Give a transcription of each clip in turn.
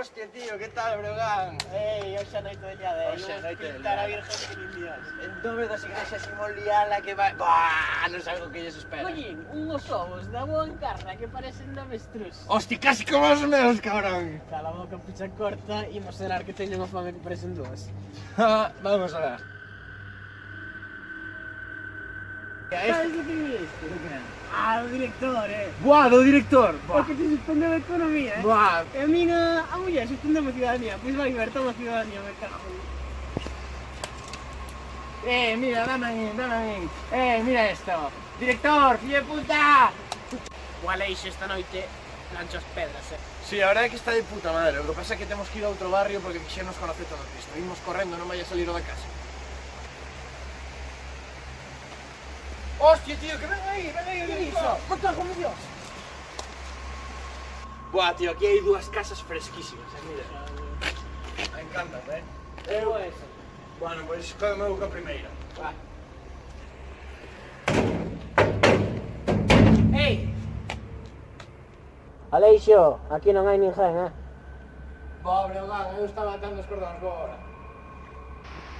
Hostia, tío, que tal, Breogán? Hoxe a noite de liada, Hoxe a noite de pintar a liada. Virgen que nin días. En nome das igrexas imos liala que vai... Buah, non sabe o que lles espera. Collín, unhos ovos da boa encarna que parecen de avestruz. Hostia, casi como os meus, cabrón. Cala a boca, pucha corta, imos cenar que teño unha fame que parecen dúas. Vamos a ver. Sabes o que é isto? Ah, o director, Buah, do director. O que te suspendeu a economía, Buah. E a min a muller suspendeu a ciudadanía, pois vai ver, toma a ciudadanía, me cago. Mira, dame a mí. Mira esto. Director, fillo de puta. O Aleixo esta noite plancha as pedras, Sí, a verdade é que está de puta madre. O que pasa é que temos que ir a outro barrio porque xa nos conoce todo Cristo. Imos correndo, non vai a salir o da casa. Hostia, tío, que ven aí, o director. ¡Me cago en Dios! Buah, tío, aquí hai dúas casas fresquísimas, mira. Me encantan, Eu eso. Bueno, pois códeme eu ca primeira. Va. Ei! Aleixo, aquí non hai ninguén, Boa, Breogán, eu estaba atando os cordóns, boa hora.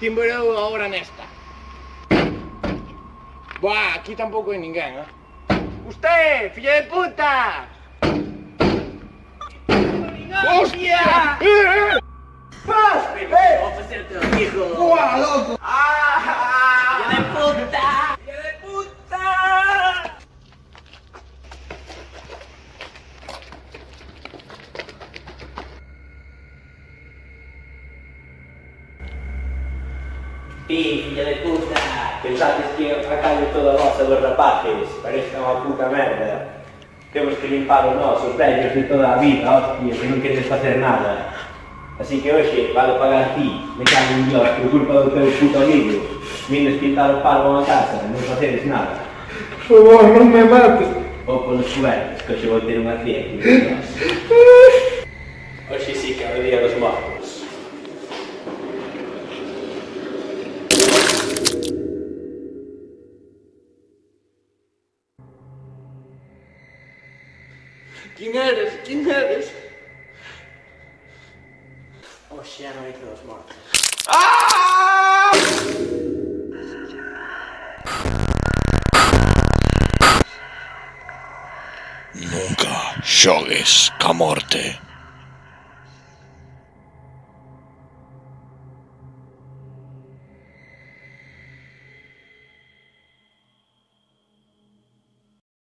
Timbreu agora nesta. Buah, aquí tampouco hai ninguén, Usted, filla de puta! ¡Hostia! ¡Pas! Vou facerte o hijo! ¡Buah, loco! ¡Hijo de puta! ¡Filla de puta! Filla de puta! Pensades que a calle toda vosa dos rapaces parece unha puta merda. Temos que limpar os nosos vellos de toda a vida, hostia, que non queres facer nada. Así que hoxe, vale pagar ti, me cago en Dios, por culpa do teu puto amigo. Vienes pintar o palo na casa, non faceres nada. Por favor, non me mates. Ou polos suertes, que hoxe vou ter unha fiesta, Dios. Hoxe sí que é o día dos mortos. Quen eres? Quen eres? Hoxe a noite dos mortos. ¡Ah! Nunca xogues ca morte.